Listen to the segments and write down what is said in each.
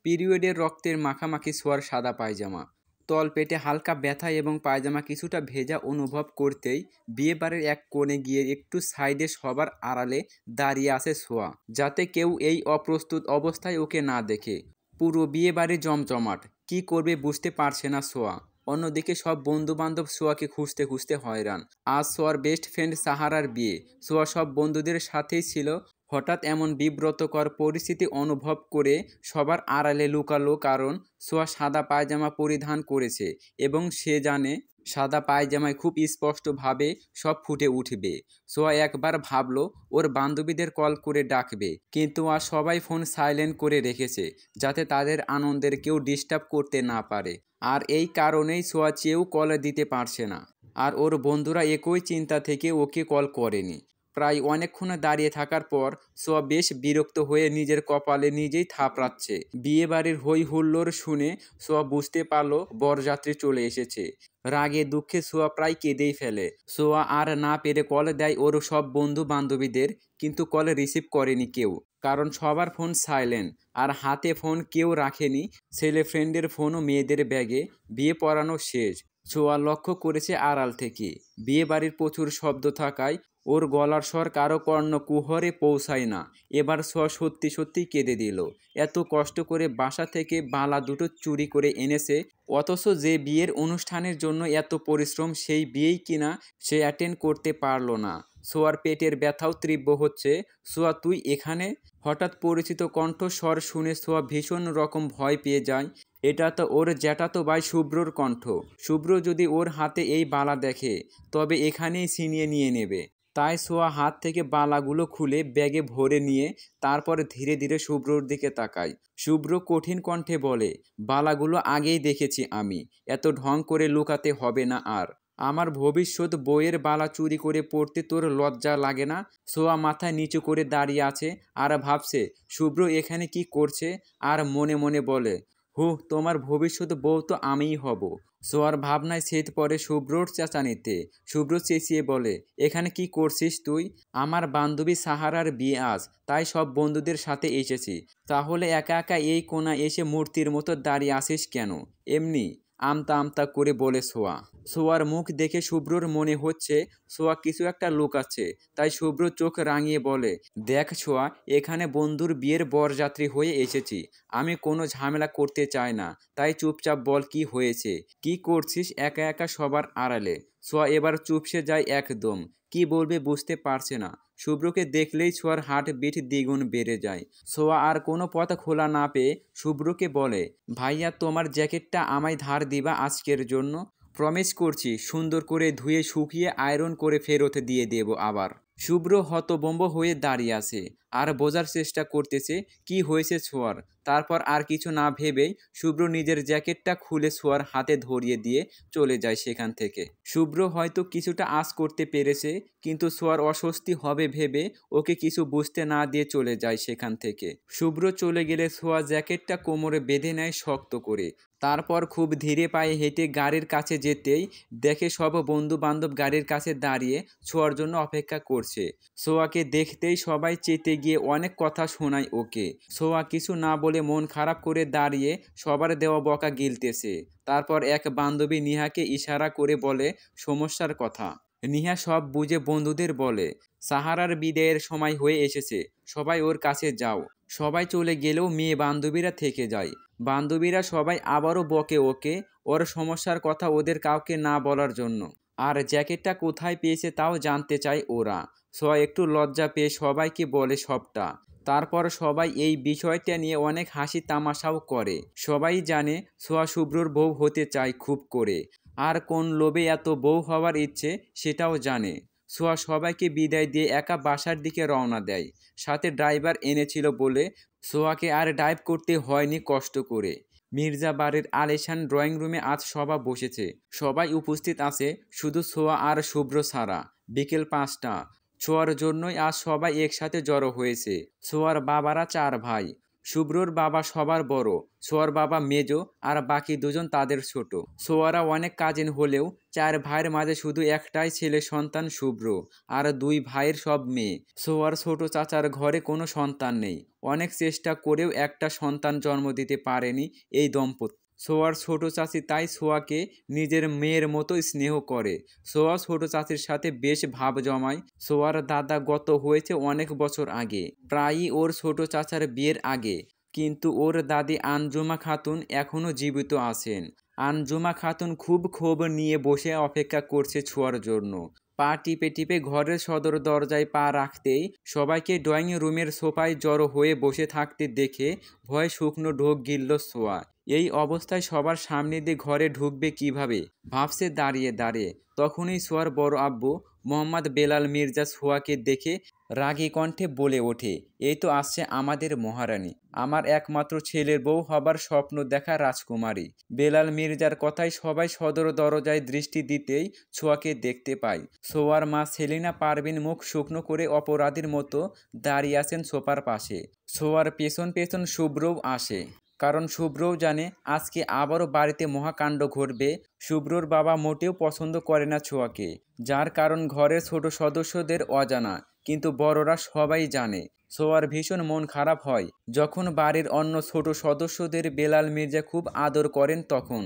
পিরিয়ডের রক্তের মাখামাখি ছোঁয়ার সাদা পায়জামা, তলপেটে হালকা ব্যথা এবং পায়জামা কিছুটা ভেজা অনুভব করতেই বিয়েবাড়ির এক কোণে গিয়ে একটু সাইডে সবার আড়ালে দাঁড়িয়ে আছে ছোঁয়া, যাতে কেউ এই অপ্রস্তুত অবস্থায় ওকে না দেখে। পুরো বিয়েবাড়ি জমজমাট, কি করবে বুঝতে পারছে না ছোঁয়া। অন্যদিকে সব বন্ধুবান্ধব ছোঁয়াকে খুঁজতে খুঁজতে হয়রান। আজ ছোঁয়ার বেস্ট ফ্রেন্ড সাহারার বিয়ে, ছোঁয়া সব বন্ধুদের সাথেই ছিল। হঠাৎ এমন বিব্রতকর পরিস্থিতি অনুভব করে সবার আড়ালে লুকালো, কারণ ছোঁয়া সাদা পায়জামা পরিধান করেছে এবং সে জানে সাদা পায়জামায় খুব স্পষ্টভাবে সব ফুটে উঠবে। ছোঁয়া একবার ভাবলো ওর বান্ধবীদের কল করে ডাকবে, কিন্তু আজ সবাই ফোন সাইলেন্ট করে রেখেছে, যাতে তাদের আনন্দের কেউ ডিস্টার্ব করতে না পারে। আর এই কারণেই ছোঁয়া চেয়েও কল দিতে পারছে না। আর ওর বন্ধুরা একই চিন্তা থেকে ওকে কল করেনি। প্রায় অনেকক্ষণ দাঁড়িয়ে থাকার পর ছোঁয়া বেশ বিরক্ত হয়ে নিজের কপালে নিজেই থাপড়াচ্ছে। বিয়েবাড়ির হই হুল্লোড় শুনে ছোঁয়া বুঝতে পারলো বরযাত্রী চলে এসেছে। রাগে দুঃখে ছোঁয়া প্রায় কেঁদেই ফেলে। ছোঁয়া আর না পেরে কল দেয় ওর সব বন্ধু বান্ধবীদের, কিন্তু কল রিসিভ করেনি কেউ, কারণ সবার ফোন সাইলেন্ট আর হাতে ফোন কেউ রাখেনি। ছেলে ফ্রেন্ডের ফোনও মেয়েদের ব্যাগে। বিয়ে পড়ানো শেষ। ছোঁয়া লক্ষ্য করেছে আড়াল থেকে বিয়ে বাড়ির প্রচুর শব্দ থাকায় ওর গলার স্বর কারো কর্ণকুহরে পৌঁছায় না। এবার ছোঁয়া সত্যি সত্যি কেঁদে দিল। এত কষ্ট করে বাসা থেকে বালা দুটো চুরি করে এনেছে, অথচ যে বিয়ের অনুষ্ঠানের জন্য এত পরিশ্রম সেই বিয়েই কিনা সে অ্যাটেন্ড করতে পারলো না। ছোঁয়ার পেটের ব্যথাও তীব্র হচ্ছে। ছোঁয়া, তুই এখানে? হঠাৎ পরিচিত কণ্ঠস্বর শুনে ছোঁয়া ভীষণ রকম ভয় পেয়ে যায়। এটা তো ওর জ্যাঠাতো ভাই শুভ্রর কণ্ঠ। শুভ্র যদি ওর হাতে এই বালা দেখে তবে এখানেই ছিনিয়ে নিয়ে নেবে। তাই ছোঁয়া হাত থেকে বালাগুলো খুলে ব্যাগে ভরে নিয়ে তারপর ধীরে ধীরে শুভ্রর দিকে তাকায়। শুভ্র কঠিন কণ্ঠে বলে, বালাগুলো আগেই দেখেছি আমি, এত ঢং করে লুকাতে হবে না আর। আমার ভবিষ্যৎ বউয়ের বালা চুরি করে পড়তে তোর লজ্জা লাগে না? ছোঁয়া মাথা নিচু করে দাঁড়িয়ে আছে আর ভাবছে শুভ্র এখানে কি করছে, আর মনে মনে বলে, তোমার ভবিষ্যৎ বউ তো আমিই হব। ছোঁয়ার ভাবনায় ছেদ পড়ে শুভ্রর চেঁচানিতে। শুভ্র চেঁচিয়ে বলে, এখানে কি করছিস তুই? আমার বান্ধবী সাহারার বিয়ে আজ, তাই সব বন্ধুদের সাথে এসেছি। তাহলে একা একা এই কোণায় এসে মূর্তির মতো দাঁড়িয়ে আসিস কেন? এমনি আমতা আমতা করে বলে ছোঁয়া। ছোঁয়ার মুখ দেখে শুভ্রর মনে হচ্ছে ছোঁয়া কিছু একটা লুকাচ্ছে, তাই শুভ্র চোখ রাঙিয়ে বলে, দেখ ছোঁয়া, এখানে বন্ধুর বিয়ের বরযাত্রী হয়ে এসেছি, আমি কোনো ঝামেলা করতে চাই না, তাই চুপচাপ বল কি হয়েছে, কি করছিস একা একা সবার আড়ালে? ছোঁয়া এবার চুপসে যায় একদম, কি বলবে বুঝতে পারছে না। শুভ্রকে দেখলেই ছোঁয়ার হার্ট বিট দ্বিগুণ বেড়ে যায়। ছোঁয়া আর কোনো পথ খোলা না পেয়ে শুভ্রকে বলে, ভাইয়া তোমার জ্যাকেটটা আমায় ধার দিবা আজকের জন্য? প্রমিস করছি সুন্দর করে ধুয়ে শুকিয়ে আয়রন করে ফেরত দিয়ে দেব আবার। শুভ্র হতভম্ব হয়ে দাঁড়িয়ে আছে আর বোঝার চেষ্টা করতেছে কি হয়েছে ছোঁয়ার। তারপর আর কিছু না ভেবেই শুভ্র নিজের জ্যাকেটটা খুলে ছোঁয়ার হাতে ধরিয়ে দিয়ে চলে যায় সেখান থেকে। শুভ্র হয়তো কিছুটা আঁচ করতে পেরেছে, কিন্তু ছোঁয়ার অস্বস্তি হবে ভেবে ওকে কিছু বুঝতে না দিয়ে চলে যায় সেখান থেকে। শুভ্র চলে গেলে ছোঁয়া জ্যাকেটটা কোমরে বেঁধে নেয় শক্ত করে। তারপর খুব ধীরে পায়ে হেঁটে গাড়ির কাছে যেতেই দেখে সব বন্ধু বান্ধব গাড়ির কাছে দাঁড়িয়ে ছোঁয়ার জন্য অপেক্ষা করছে। ছোঁয়াকে দেখতেই সবাই চেতে গিয়ে অনেক কথা শোনায় ওকে। ছোঁয়া কিছু না বলে মন খারাপ করে দাঁড়িয়ে সবার দেওয়া বকা গিলতেছে। তারপর এক বান্ধবী নিহাকে ইশারা করে বলে সমস্যার কথা। নিহা সব বুঝে বন্ধুদের বলে, সাহারার বিদায়ের সময় হয়ে এসেছে, সবাই ওর কাছে যাও। সবাই চলে গেলেও মেয়ে বান্ধবীরা থেকে যায়। বান্ধবীরা সবাই আবারও বকে ওকে ওর সমস্যার কথা ওদের কাউকে না বলার জন্য। আর জ্যাকেটটা কোথায় পেয়েছে তাও জানতে চায় ওরা। ছোঁয়া একটু লজ্জা পেয়ে সবাইকে বলে সবটা। তারপর সবাই এই বিষয়টা নিয়ে অনেক হাসি তামাশাও করে। সবাই জানে ছোঁয়া শুভ্রর বউ হতে চায় খুব করে, আর কোন লোভে এত বউ হওয়ার ইচ্ছে সেটাও জানে। ছোঁয়া সবাইকে বিদায় দিয়ে একা বাসার দিকে রওনা দেয়। সাথে ড্রাইভার এনেছিল বলে ছোঁয়াকে আর ড্রাইভ করতে হয়নি কষ্ট করে। মির্জা বাড়ির আলিশান ড্রয়িং রুমে আজ সভা বসেছে। সবাই উপস্থিত আছে, শুধু ছোঁয়া আর শুভ্র ছাড়া। বিকেল 5টা। ছোঁয়ার জন্যই আজ সবাই একসাথে জড়ো হয়েছে। ছোঁয়ার বাবারা 4 ভাই। শুভ্রর বাবা সবার বড়, সোয়ার বাবা মেজো আর বাকি দুজন তাদের ছোট। সোয়ারা অনেক কাজিন হলেও 4 ভাইয়ের মাঝে শুধু একটাই ছেলে সন্তান শুভ্র, আর 2 ভাইয়ের সব মেয়ে। সোয়ার ছোট চাচার ঘরে কোনো সন্তান নেই, অনেক চেষ্টা করেও একটা সন্তান জন্ম দিতে পারেনি এই দম্পতি। সোয়ার ছোট চাচি তাই সোয়াকে নিজের মেয়ের মতো স্নেহ করে। সোয়া ছোট চাচির সাথে বেশ ভাব জমায়। সোয়ার দাদা গত হয়েছে অনেক বছর আগে, প্রায়ই ওর ছোট চাচার বিয়ের আগে, কিন্তু ওর দাদি আঞ্জুমা খাতুন এখনও জীবিত আছেন। আঞ্জুমা খাতুন খুব ক্ষোভ নিয়ে বসে অপেক্ষা করছে ছোঁয়ার জন্য। পা টিপে টিপে ঘরের সদর দরজায় পা রাখতেই সবাইকে ড্রয়িং রুমের সোফায় জড়ো হয়ে বসে থাকতে দেখে ভয়ে শুকনো ঢোক গিলল ছোঁয়া। এই অবস্থায় সবার সামনে দিয়ে ঘরে ঢুকবে কিভাবে ভাবছে দাঁড়িয়ে দাঁড়িয়ে। তখনই ছোঁয়ার বড় আব্বু মোহাম্মদ বেলাল মির্জা ছোঁয়াকে দেখে রাগী কণ্ঠে বলে ওঠে, এই তো আসছে আমাদের মহারানী, আমার একমাত্র ছেলের বউ হবার স্বপ্ন দেখা রাজকুমারী। বেলাল মির্জার কথায় সবাই সদর দরজায় দৃষ্টি দিতেই ছোঁয়াকে দেখতে পায়। ছোঁয়ার মা সেলিনা পারভিন মুখ শুকনো করে অপরাধীর মতো দাঁড়িয়ে আছেন সোফার পাশে। ছোঁয়ার পেছন পেছন শুভ্রও আসে, কারণ শুভ্রও জানে আজকে আবারও বাড়িতে মহাকাণ্ড ঘটবে। শুভ্রর বাবা মোটেও পছন্দ করে না ছোঁয়াকে, যার কারণ ঘরের ছোট সদস্যদের অজানা, কিন্তু বড়রা সবাই জানে। ছোঁয়ার ভীষণ মন খারাপ হয় যখন বাড়ির অন্য ছোট সদস্যদের বেলাল মির্জা খুব আদর করেন। তখন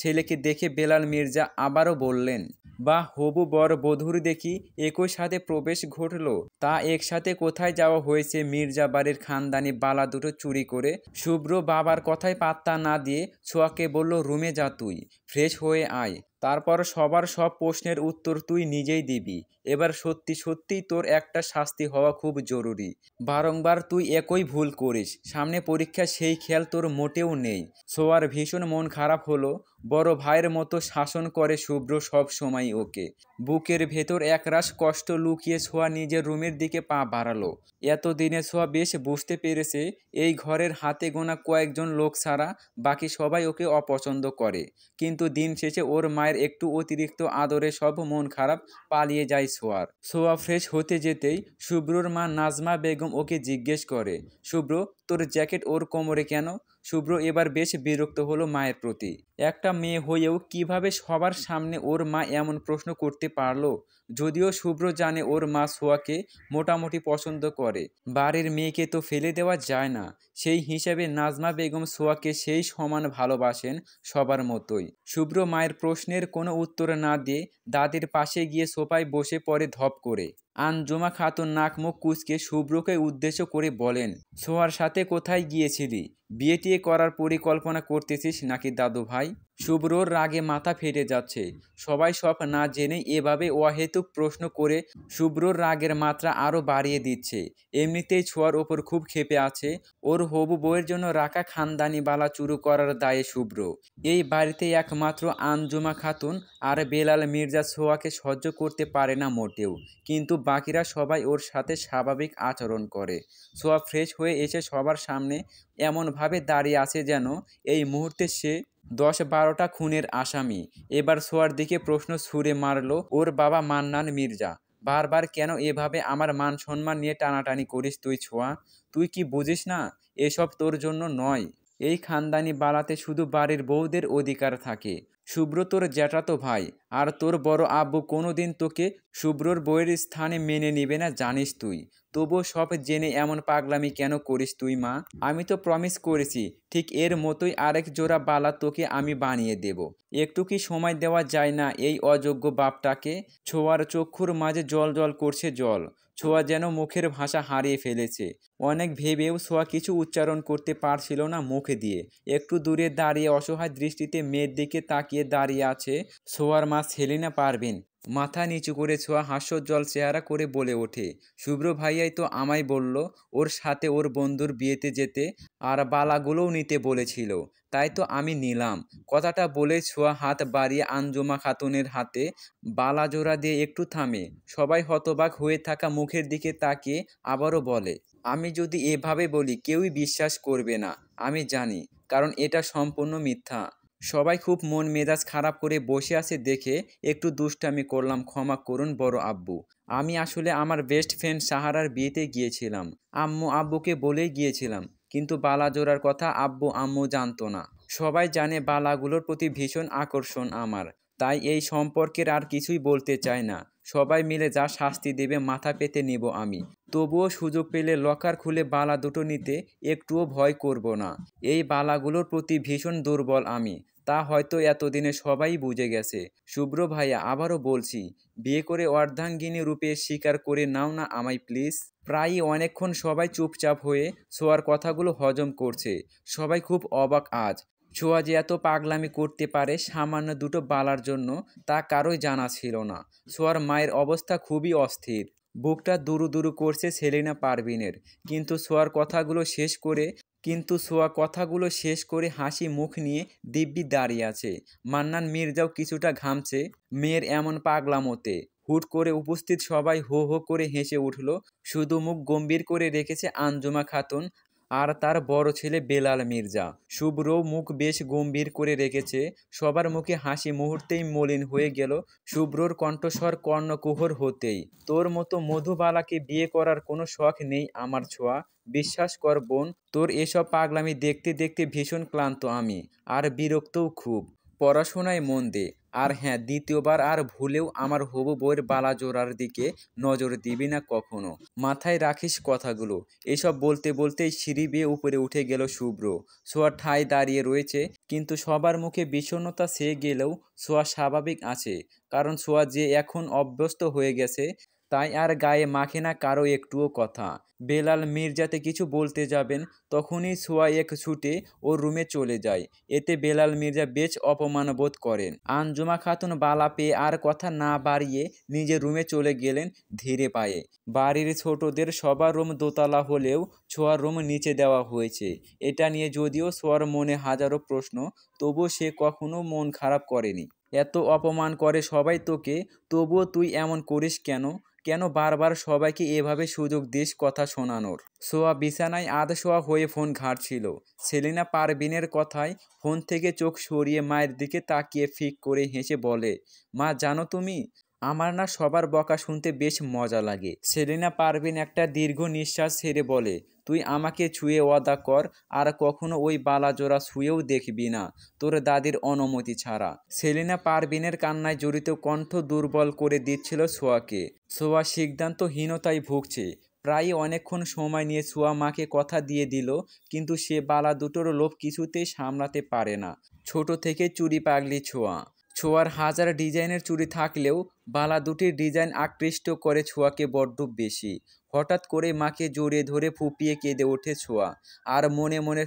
ছেলেকে দেখে বেলাল মির্জা আবারও বললেন, বাহ, হবু বর বধূর দেখি একই সাথে প্রবেশ ঘটল। তা একসাথে কোথায় যাওয়া হয়েছে? মির্জা বাড়ির খানদানি বালা দুটো চুরি করে। শুভ্র বাবার কথায় পাত্তা না দিয়ে ছোঁয়াকে বলল, রুমে যা, তুই ফ্রেশ হয়ে আয়, তারপর সবার সব প্রশ্নের উত্তর তুই নিজেই দিবি। এবার সত্যি সত্যিই তোর একটা শাস্তি হওয়া খুব জরুরি। বারংবার তুই একই ভুল করিস, সামনে পরীক্ষা, সেই খেয়াল তোর মোটেও নেই। ছোঁয়ার ভীষণ মন খারাপ হলো। বড় ভাইয়ের মতো শাসন করে শুভ্র সব সময় ওকে। বুকের ভেতর একরাশ কষ্ট লুকিয়ে ছোঁয়া নিজের রুমের দিকে পা বাড়ালো। এতদিনে ছোঁয়া বেশ বুঝতে পেরেছে এই ঘরের হাতে গোনা কয়েকজন লোক ছাড়া বাকি সবাই ওকে অপছন্দ করে, কিন্তু দিন শেষে ওর মায়ের একটু অতিরিক্ত আদরে সব মন খারাপ পালিয়ে যায় ছোঁয়ার। ছোঁয়া ফ্রেশ হতে যেতেই শুভ্রর মা নাজমা বেগম ওকে জিজ্ঞেস করে, শুভ্র, তোর জ্যাকেট ওর কোমরে কেন? শুভ্র এবার বেশ বিরক্ত হলো মায়ের প্রতি। একটা মেয়ে হয়েও কিভাবে সবার সামনে ওর মা এমন প্রশ্ন করতে পারলো? যদিও শুভ্র জানে ওর মা ছোঁয়াকে মোটামুটি পছন্দ করে, বাড়ির মেয়েকে তো ফেলে দেওয়া যায় না, সেই হিসাবে নাজমা বেগম ছোঁয়াকে সেই সমান ভালোবাসেন সবার মতোই। শুভ্র মায়ের প্রশ্নের কোনো উত্তর না দিয়ে দাদির পাশে গিয়ে সোফায় বসে পড়ে ধপ করে। আঞ্জুমা খাতুন নাক মুখ কুঁচকে শুভ্রকে উদ্দেশ্য করে বলেন, ছোঁয়ার সাথে কোথায় গিয়েছিলি? বিয়ে টিয়ে করার পরিকল্পনা করতেছিস নাকি দাদু ভাই? শুভ্রর রাগে মাথা ফেটে যাচ্ছে। সবাই সব না জেনেই এভাবে অহেতুক প্রশ্ন করে শুভ্রর রাগের মাত্রা আরও বাড়িয়ে দিচ্ছে। এমনিতেই ছোঁয়ার ওপর খুব ক্ষেপে আছে। ওর হবু বউয়ের জন্য রাখা খানদানি বালা চুরি করার দায়ে শুভ্র। এই বাড়িতে একমাত্র আঞ্জুমা খাতুন আর বেলাল মির্জা ছোঁয়াকে সহ্য করতে পারে না মোটেও, কিন্তু বাকিরা সবাই ওর সাথে স্বাভাবিক আচরণ করে। ছোঁয়া ফ্রেশ হয়ে এসে সবার সামনে এমনভাবে দাঁড়িয়ে আছে যেন এই মুহূর্তে সে 10-12টা খুনের আসামি। এবার ছোঁয়ার দিকে প্রশ্ন ছুড়ে মারল ওর বাবা মান্নান মির্জা, বারবার কেন এভাবে আমার মান সম্মান নিয়ে টানাটানি করিস তুই ছোঁয়া? তুই কি বুঝিস না এসব তোর জন্য নয়? এই খানদানি বালাতে শুধু বাড়ির বউদের অধিকার থাকে। শুভ্র তোর জ্যাঠাতো ভাই, আর তোর বড় আব্বু কোনোদিন তোকে শুভ্রর বউয়ের স্থানে মেনে নিবে না জানিস তুই। তবুও সব জেনে এমন পাগলামি কেন করিস তুই মা? আমি তো প্রমিস করেছি ঠিক এর মতোই আরেক জোড়া বালা তোকে আমি বানিয়ে দেব। একটু কি সময় দেওয়া যায় না এই অযোগ্য বাপটাকে? ছোঁয়ার চক্ষুর মাঝে জল জল করছে জল। ছোঁয়া যেন মুখের ভাষা হারিয়ে ফেলেছে। অনেক ভেবেও ছোঁয়া কিছু উচ্চারণ করতে পারছিল না মুখ দিয়ে। একটু দূরে দাঁড়িয়ে অসহায় দৃষ্টিতে মেয়ের দিকে তাকিয়ে দাঁড়িয়ে আছে ছোঁয়ার মা সেলিনা পারভিন। মাথা নিচু করে ছোঁয়া হাস্যোজ্জ্বল চেহারা করে বলে ওঠে, শুভ্র ভাইয়াই তো আমায় বলল ওর সাথে ওর বন্ধুর বিয়েতে যেতে, আর বালাগুলোও নিতে বলেছিল, তাই তো আমি নিলাম। কথাটা বলে ছোঁয়া হাত বাড়িয়ে আঞ্জুমা খাতুনের হাতে বালা জোড়া দিয়ে একটু থামে। সবাই হতবাক হয়ে থাকা মুখের দিকে তাকিয়ে আবারও বলে, আমি যদি এভাবে বলি কেউই বিশ্বাস করবে না, আমি জানি, কারণ এটা সম্পূর্ণ মিথ্যা। সবাই খুব মন মেজাজ খারাপ করে বসে আছে দেখে একটু দুষ্টামি করলাম, ক্ষমা করুন বড় আব্বু। আমি আসলে আমার বেস্ট ফ্রেন্ড সাহারার বিয়েতে গিয়েছিলাম, আম্মু আব্বুকে বলেই গিয়েছিলাম, কিন্তু বালা জোড়ার কথা আব্বু আম্মু জানতো না। সবাই জানে বালাগুলোর প্রতি ভীষণ আকর্ষণ আমার, তাই এই সম্পর্কের আর কিছুই বলতে চায় না। সবাই মিলে যা শাস্তি দেবে মাথা পেতে নেব আমি। তবুও সুযোগ পেলে লকার খুলে বালা দুটো নিতে একটুও ভয় করব না। এই বালাগুলোর প্রতি ভীষণ দুর্বল আমি, তা হয়তো এতদিনে সবাই বুঝে গেছে। শুভ্র ভাইয়া, আবারও বলছি, বিয়ে করে অর্ধাঙ্গিনী রূপে স্বীকার করে নাও না আমায় প্লিজ। প্রায়ই অনেকক্ষণ সবাই চুপচাপ হয়ে ছোঁয়ার কথাগুলো হজম করছে। সবাই খুব অবাক আজ। ছোঁয়া যে এত পাগলামি করতে পারে সামান্য দুটো বালার জন্য, তা কারোই জানা ছিল না। ছোঁয়ার মায়ের অবস্থা খুবই অস্থির। বুকটা দুরু দুরু করছে সেলিনা পারভিনের। ছোঁয়া কথাগুলো শেষ করে হাসি মুখ নিয়ে দিব্যি দাঁড়িয়ে আছে। মান্নান মির্জাও কিছুটা ঘামছে মেয়ের এমন পাগলামোতে। হুট করে উপস্থিত সবাই হো হো করে হেসে উঠল। শুধু মুখ গম্ভীর করে রেখেছে আঞ্জুমা খাতুন আর তার বড় ছেলে বেলাল মির্জা। শুভ্রও মুখ বেশ গম্ভীর করে রেখেছে। সবার মুখে হাসি মুহূর্তেই মলিন হয়ে গেল। শুভ্রর কণ্ঠস্বর কর্ণকুহর হতেই, তোর মতো মধুবালাকে বিয়ে করার কোনো শখ নেই আমার ছোঁয়া। বিশ্বাস কর বোন, তোর এসব পাগলামি দেখতে দেখতে ভীষণ ক্লান্ত আমি, আর বিরক্তও খুব। পড়াশোনায় মন দে। আর হ্যাঁ, দ্বিতীয়বার আর ভুলেও আমার হবু বউয়ের বালা জোড়ার দিকে নজর দিবি না কখনো। মাথায় রাখিস কথাগুলো। এসব বলতে বলতেই সিঁড়ি বেয়ে উপরে উঠে গেল শুভ্র। ছোঁয়া ঠায় দাঁড়িয়ে রয়েছে, কিন্তু সবার মুখে বিষণ্ণতা ছেয়ে গেলেও ছোঁয়া স্বাভাবিক আছে। কারণ ছোঁয়া যে এখন অভ্যস্ত হয়ে গেছে, তাই আর গায়ে মাখে না কারো একটুও কথা। বেলাল মির্জাতে কিছু বলতে যাবেন, তখনই ছোঁয়া এক ছুটে ওর রুমে চলে যায়। এতে বেলাল মির্জা বেশ অপমান বোধ করেন। আঞ্জুমা খাতুন বালা পেয়ে আর কথা না বাড়িয়ে নিজের রুমে চলে গেলেন ধীরে পায়ে। বাড়ির ছোটদের সবার রুম দোতলা হলেও ছোঁয়ার রুম নিচে দেওয়া হয়েছে। এটা নিয়ে যদিও ছোঁয়ার মনে হাজারো প্রশ্ন, তবুও সে কখনো মন খারাপ করেনি। এত অপমান করে সবাই তোকে, তবুও তুই এমন করিস কেন? কেন বারবার সবাইকে এভাবে সুযোগ দিস কথা শোনানোর? সোয়া বিছানায় আধশোয়া হয়ে ফোন ঘাঁটছিল। সেলিনা পারভিনের কথায় ফোন থেকে চোখ সরিয়ে মায়ের দিকে তাকিয়ে ফিক করে হেসে বলে, মা জানো তুমি, আমার না সবার বকা শুনতে বেশ মজা লাগে। সেলিনা পারভিন একটা দীর্ঘ নিঃশ্বাস ছেড়ে বলে, তুই আমাকে ছুঁয়ে ওয়াদা কর আর কখনো ওই বালাজোড়া ছুঁয়েও দেখবি না তোর দাদির অনুমতি ছাড়া। সেলিনা পারভিনের কান্নায় জড়িত কণ্ঠ দুর্বল করে দিচ্ছিল ছোঁয়াকে। ছোঁয়া সিদ্ধান্তহীনতায় ভুগছে। প্রায় অনেকক্ষণ সময় নিয়ে ছোঁয়া মাকে কথা দিয়ে দিল, কিন্তু সে বালা দুটোর লোভ কিছুতেই সামলাতে পারে না। ছোট থেকে চুরি পাগলি ছোঁয়া। ছোঁয়ার হাজার ডিজাইনের চুড়ি থাকলেও বালা দুটির ডিজাইন আকৃষ্ট করে ছোঁয়াকে বড্ড বেশি। হঠাৎ করে মাকে জড়িয়ে ধরে ফুঁপিয়ে কেঁদে ওঠে ছোঁয়া। আর মনে মনে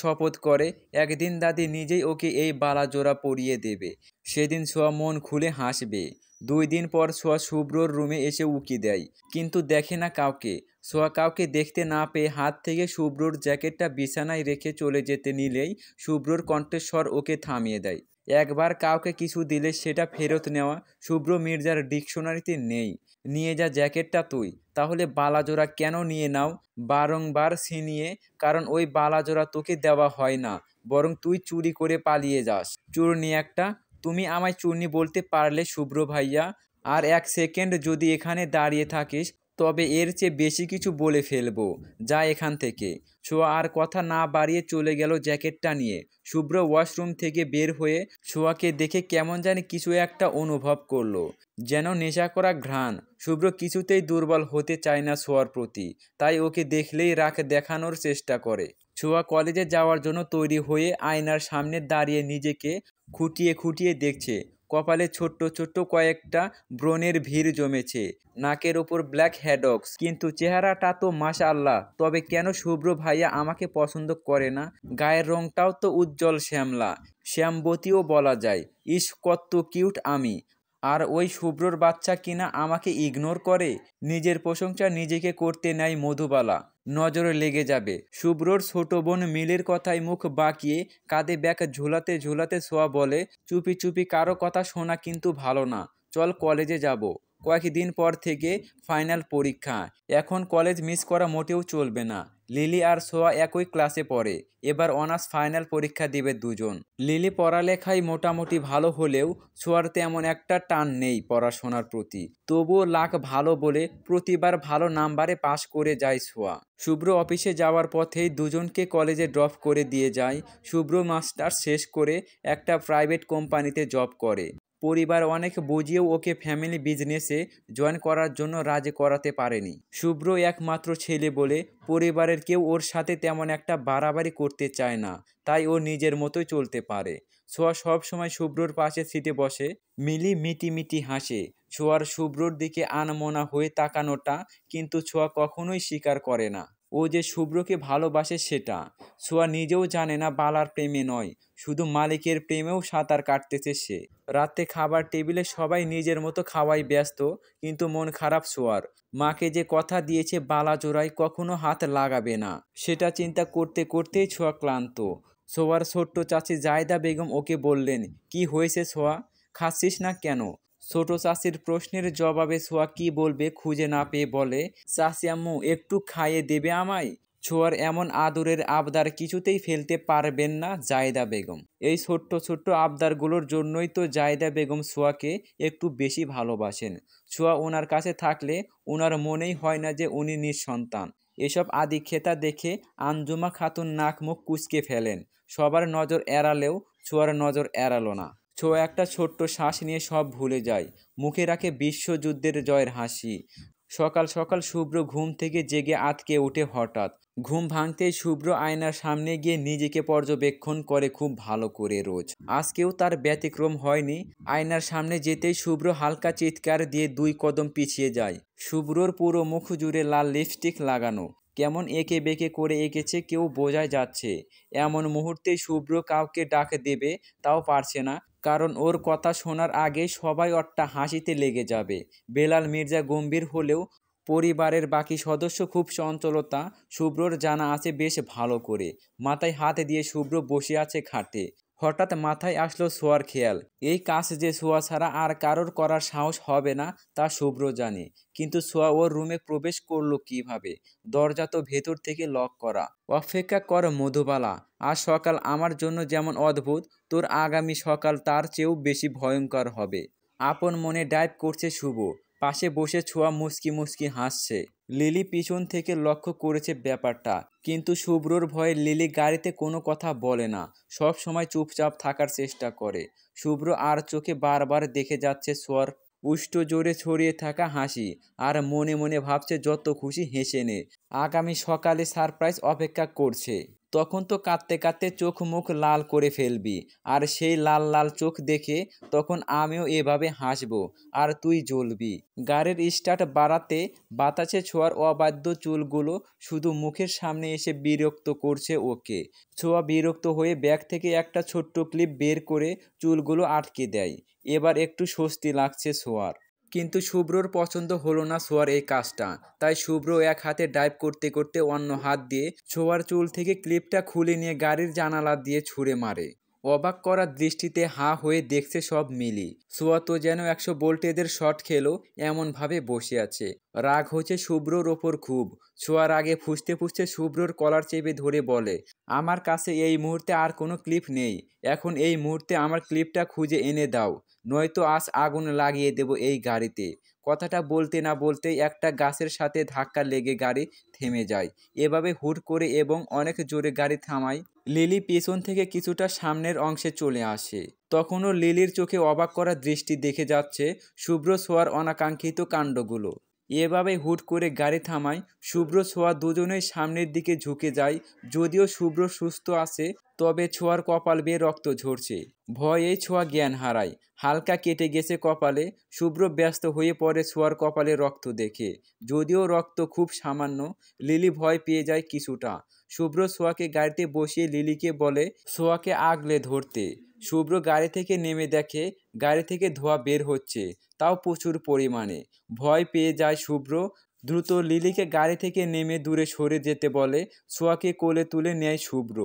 শপথ করে একদিন দাদি নিজেই ওকে এই বালা জোড়া পরিয়ে দেবে। সেদিন ছোঁয়া মন খুলে হাসবে। 2 দিন পর ছোঁয়া শুভ্রর রুমে এসে উকি দেয়, কিন্তু দেখে না কাউকে। ছোঁয়া কাউকে দেখতে না পেয়ে হাত থেকে শুভ্রর জ্যাকেটটা বিছানায় রেখে চলে যেতে নিলেই শুভ্রর কণ্ঠস্বর ওকে থামিয়ে দেয়। একবার কাউকে কিছু দিলে সেটা ফেরত নেওয়া শুভ্র মির্জার ডিকশনারিতে নেই। নিয়ে যা জ্যাকেটটা তুই, তাহলে বালাজোড়া কেন নিয়ে নাও বারংবার ছিনিয়ে? কারণ ওই বালাজোড়া তোকে দেওয়া হয় না, বরং তুই চুরি করে পালিয়ে যাস। চূর্ণী একটা! তুমি আমায় চূর্ণী বলতে পারলে শুভ্র ভাইয়া? আর 1 সেকেন্ড যদি এখানে দাঁড়িয়ে থাকিস, তবে এর চেয়ে বেশি কিছু বলে ফেলবো। যা এখান থেকে। ছোঁয়া আর কথা না বাড়িয়ে চলে গেল জ্যাকেটটা নিয়ে। শুভ্র ওয়াশরুম থেকে বের হয়ে ছোঁয়াকে দেখে কেমন জানি কিছু একটা অনুভব করলো, যেন নেশা করা ঘ্রাণ। শুভ্র কিছুতেই দুর্বল হতে চায় না ছোঁয়ার প্রতি, তাই ওকে দেখলেই রাগ দেখানোর চেষ্টা করে। ছোঁয়া কলেজে যাওয়ার জন্য তৈরি হয়ে আয়নার সামনে দাঁড়িয়ে নিজেকে খুঁটিয়ে খুঁটিয়ে দেখছে। কপালে ছোট্ট ছোট্ট কয়েকটা ব্রণের ভিড় জমেছে, নাকের ওপর ব্ল্যাক হ্যাডক্স, কিন্তু চেহারাটা তো মাশাআল্লাহ। তবে কেন শুভ্র ভাইয়া আমাকে পছন্দ করে না? গায়ের রংটাও তো উজ্জ্বল শ্যামলা, শ্যামবতীও বলা যায়। ইস কত কিউট আমি, আর ওই শুভ্রর বাচ্চা কিনা আমাকে ইগনোর করে। নিজের প্রশংসা নিজেকে করতে নেয় মধুবালা, নজরে লেগে যাবে। শুভ্রর ছোট বোন মিলের কথায় মুখ বাঁকিয়ে কাঁধে ব্যাগ ঝুলাতে ঝুলাতে ছোঁয়া বলে, চুপি চুপি কারো কথা শোনা কিন্তু ভালো না। চল কলেজে যাব, কয়েকদিন পর থেকে ফাইনাল পরীক্ষা। এখন কলেজ মিস করা মোটেও চলবে না। লিলি আর সোয়া একই ক্লাসে পড়ে, এবার অনার্স ফাইনাল পরীক্ষা দিবে দুজন। লিলি পড়ালেখায় মোটামুটি ভালো হলেও সোয়ার তেমন একটা টান নেই পড়াশোনার প্রতি, তবুও লাক ভালো বলে প্রতিবার ভালো নাম্বারে পাশ করে যায় সোয়া। শুভ্র অফিসে যাওয়ার পথেই দুজনকে কলেজে ড্রপ করে দিয়ে যায়। শুভ্র মাস্টার্স শেষ করে একটা প্রাইভেট কোম্পানিতে জব করে। পরিবার অনেক বুঝিয়েও ওকে ফ্যামিলি বিজনেসে জয়েন করার জন্য রাজি করাতে পারেনি। শুভ্র একমাত্র ছেলে বলে পরিবারের কেউ ওর সাথে তেমন একটা বাড়াবাড়ি করতে চায় না, তাই ও নিজের মতোই চলতে পারে। ছোঁয়া সব সময় শুভ্রর পাশে সিটে বসে, মিলি মিটি হাসে। ছোঁয়ার শুভ্রর দিকে আনমনা হয়ে তাকানোটা কিন্তু ছোঁয়া কখনোই স্বীকার করে না। ও যে শুভ্রকে ভালোবাসে সেটা ছোঁয়া নিজেও জানে না। বালার প্রেমে নয়, শুধু মালিকের প্রেমেও সাঁতার কাটতেছে সে। রাতে খাবার টেবিলে সবাই নিজের মতো খাওয়াই ব্যস্ত, কিন্তু মন খারাপ ছোঁয়ার। মাকে যে কথা দিয়েছে বালা জোড়ায় কখনো হাত লাগাবে না, সেটা চিন্তা করতে করতেই ছোঁয়া ক্লান্ত। ছোঁয়ার ছোট্ট চাচি জায়দা বেগম ওকে বললেন, কি হয়েছে ছোঁয়া, খাচ্ছিস না কেন? ছোট চাচির প্রশ্নের জবাবে ছোঁয়া কি বলবে খুঁজে না পেয়ে বলে, চাচি আম্মু একটু খাইয়ে দেবে আমায়? ছোঁয়ার এমন আদরের আবদার কিছুতেই ফেলতে পারবেন না জায়দা বেগম। এই ছোট্ট ছোট্ট আবদারগুলোর জন্যই তো জায়দা বেগম ছোঁয়াকে একটু বেশি ভালোবাসেন। ছোঁয়া ওনার কাছে থাকলে ওনার মনেই হয় না যে উনি নিঃসন্তান। এসব আদিক্ষেতা দেখে আঞ্জুমা খাতুন নাক মুখ কুঁচকে ফেলেন। সবার নজর এড়ালেও ছোঁয়ার নজর এড়ালো না। ছোঁয়া একটা ছোট্ট শ্বাস নিয়ে সব ভুলে যায়, মুখে রাখে বিশ্বযুদ্ধের জয়ের হাসি। সকাল সকাল শুভ্র ঘুম থেকে জেগে আঁতকে ওঠে হঠাৎ। ঘুম ভাঙতেই শুভ্র আয়নার সামনে গিয়ে নিজেকে পর্যবেক্ষণ করে খুব ভালো করে রোজ। আজকেও তার ব্যতিক্রম হয়নি। আয়নার সামনে যেতেই শুভ্র হালকা চিৎকার দিয়ে 2 কদম পিছিয়ে যায়। শুভ্রর পুরো মুখ জুড়ে লাল লিপস্টিক লাগানো, কেমন এঁকে বেঁকে করে এঁকেছে কেউ বোঝাই যাচ্ছে। এমন মুহূর্তে শুভ্র কাউকে ডাক দেবে তাও পারছে না, কারণ ওর কথা শোনার আগেই সবাই ওরটা হাসিতে লেগে যাবে। বেলাল মির্জা গম্ভীর হলেও পরিবারের বাকি সদস্য খুব চঞ্চলতা শুভ্রর জানা আছে বেশ ভালো করে। মাথায় হাত দিয়ে শুভ্র বসে আছে খাটে। হঠাৎ মাথায় আসলো ছোঁয়ার খেয়াল। এই কাজ যে ছোঁয়া ছাড়া আর কারোর করার সাহস হবে না তা শুভ্র জানে, কিন্তু ছোঁয়া ওর রুমে প্রবেশ করলো কিভাবে? দরজা তো ভেতর থেকে লক করা। অপেক্ষা কর মধুবালা, আজ সকাল আমার জন্য যেমন অদ্ভুত, তোর আগামী সকাল তার চেয়েও বেশি ভয়ঙ্কর হবে। আপন মনে ডাইভ করছে শুভ। পাশে বসে ছোঁয়া মুচকি মুচকি হাসছে। লিলি পিছন থেকে লক্ষ্য করেছে ব্যাপারটা, কিন্তু শুভ্রর ভয়ে লিলি গাড়িতে কোনো কথা বলে না, সব সময় চুপচাপ থাকার চেষ্টা করে। শুভ্র আর চোখে বারবার দেখে যাচ্ছে ছোঁয়ার উষ্ঠ জোরে ছড়িয়ে থাকা হাসি, আর মনে মনে ভাবছে যত খুশি হেসে নে, আগামী সকালে সারপ্রাইজ অপেক্ষা করছে। তখন তো কাঁদতে কাঁদতে চোখ মুখ লাল করে ফেলবি, আর সেই লাল লাল চোখ দেখে তখন আমিও এভাবে হাসবো আর তুই জ্বলবি। গাড়ির স্টার্ট বাড়াতে বাতাসে ছোঁয়ার অবাধ্য চুলগুলো শুধু মুখের সামনে এসে বিরক্ত করছে ওকে। ছোঁয়া বিরক্ত হয়ে ব্যাগ থেকে একটা ছোট্ট ক্লিপ বের করে চুলগুলো আটকে দেয়। এবার একটু স্বস্তি লাগছে ছোঁয়ার। কিন্তু শুভ্রর পছন্দ হলো না ছোঁয়ার এই কাজটা, তাই শুভ্র এক হাতে ড্রাইভ করতে করতে অন্য হাত দিয়ে ছোঁয়ার চুল থেকে ক্লিপটা খুলে নিয়ে গাড়ির জানালা দিয়ে ছুঁড়ে মারে। অবাক করা দৃষ্টিতে হাঁ হয়ে দেখছে সব মিলি। ছোঁয়া তো যেন 100 ভোল্টেজের শট খেলো এমনভাবে বসে আছে। রাগ হচ্ছে শুভ্রর ওপর খুব। ছোঁয়ার আগে ফুঁসতে ফুঁসতে শুভ্রর কলার চেপে ধরে বলে, আমার কাছে এই মুহূর্তে আর কোনো ক্লিপ নেই, এখন এই মুহূর্তে আমার ক্লিপটা খুঁজে এনে দাও, নয়তো আজ আগুন লাগিয়ে দেব এই গাড়িতে। কথাটা বলতে না বলতেই একটা গাছের সাথে ধাক্কা লেগে গাড়ি থেমে যায়। এভাবে হুট করে এবং অনেক জোরে গাড়ি থামায়। লিলি পেছন থেকে কিছুটা সামনের অংশে চলে আসে। তখনও লিলির চোখে অবাক করা দৃষ্টি দেখে যাচ্ছে শুভ্র ছোঁয়ার অনাকাঙ্ক্ষিত কাণ্ডগুলো। এভাবে হুট করে গাড়ি থামায়। শুভ্র ছোঁয়া দুজনেই সামনের দিকে ঝুঁকে যায়। যদিও শুভ্র সুস্থ আছে, তবে ছোঁয়ার কপাল বেয়ে রক্ত ঝরছে। ভয়েই ছোঁয়া জ্ঞান হারায়, হালকা কেটে গেছে কপালে। শুভ্র ব্যস্ত হয়ে পড়ে ছোঁয়ার কপালে রক্ত দেখে, যদিও রক্ত খুব সামান্য। লিলি ভয় পেয়ে যায় কিছুটা। শুভ্র ছোঁয়াকে গাড়িতে বসিয়ে লিলিকে বলে ছোঁয়াকে আগলে ধরতে। শুভ্র গাড়ি থেকে নেমে দেখে গাড়ি থেকে ধোঁয়া বের হচ্ছে, তাও প্রচুর পরিমাণে। ভয় পেয়ে যায় শুভ্র। দ্রুত লিলিকে গাড়ি থেকে নেমে দূরে সরে যেতে বলে। ছোঁয়াকে কোলে তুলে নেয় শুভ্র।